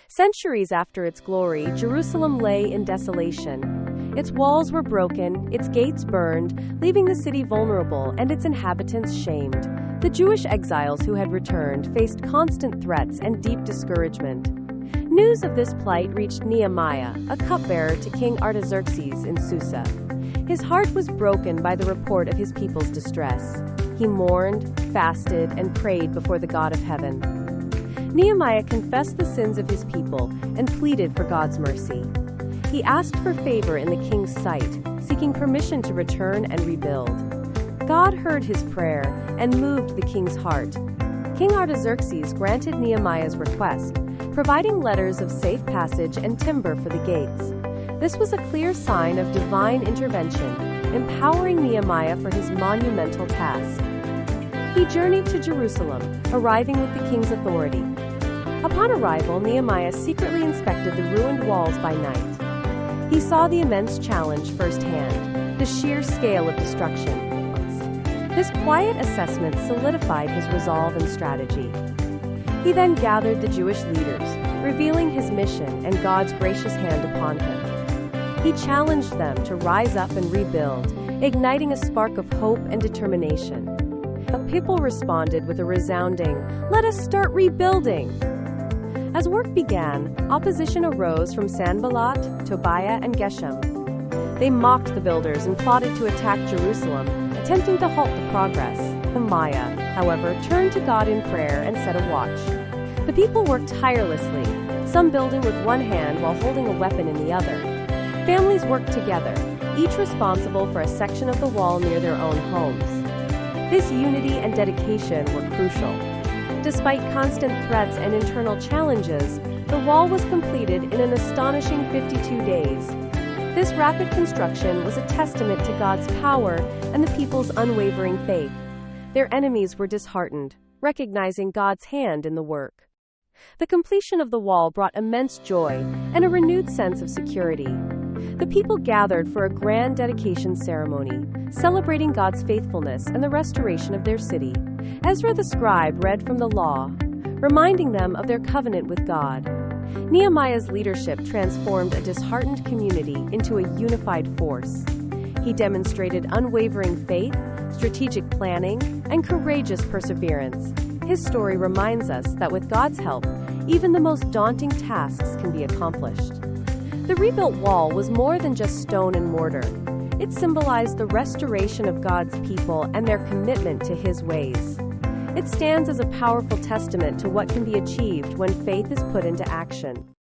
Centuries after its glory, Jerusalem lay in desolation. Its walls were broken, its gates burned, leaving the city vulnerable and its inhabitants shamed. The Jewish exiles who had returned faced constant threats and deep discouragement. News of this plight reached Nehemiah, a cupbearer to King Artaxerxes in Susa. His heart was broken by the report of his people's distress. He mourned, fasted, and prayed before the God of heaven. Nehemiah confessed the sins of his people and pleaded for God's mercy. He asked for favor in the king's sight, seeking permission to return and rebuild. God heard his prayer and moved the king's heart. King Artaxerxes granted Nehemiah's request, providing letters of safe passage and timber for the gates. This was a clear sign of divine intervention, empowering Nehemiah for his monumental task. He journeyed to Jerusalem, arriving with the king's authority. Upon arrival, Nehemiah secretly inspected the ruined walls by night. He saw the immense challenge firsthand, the sheer scale of destruction. This quiet assessment solidified his resolve and strategy. He then gathered the Jewish leaders, revealing his mission and God's gracious hand upon him. He challenged them to rise up and rebuild, igniting a spark of hope and determination. The people responded with a resounding, "Let us start rebuilding!" As work began, opposition arose from Sanballat, Tobiah, and Geshem. They mocked the builders and plotted to attack Jerusalem, attempting to halt the progress. Nehemiah, however, turned to God in prayer and set a watch. The people worked tirelessly, some building with one hand while holding a weapon in the other. Families worked together, each responsible for a section of the wall near their own homes. This unity and dedication were crucial. Despite constant threats and internal challenges, the wall was completed in an astonishing 52 days. This rapid construction was a testament to God's power and the people's unwavering faith. Their enemies were disheartened, recognizing God's hand in the work. The completion of the wall brought immense joy and a renewed sense of security. The people gathered for a grand dedication ceremony, celebrating God's faithfulness and the restoration of their city. Ezra the scribe read from the law, reminding them of their covenant with God. Nehemiah's leadership transformed a disheartened community into a unified force. He demonstrated unwavering faith, strategic planning, and courageous perseverance. His story reminds us that with God's help, even the most daunting tasks can be accomplished. The rebuilt wall was more than just stone and mortar. It symbolized the restoration of God's people and their commitment to His ways. It stands as a powerful testament to what can be achieved when faith is put into action.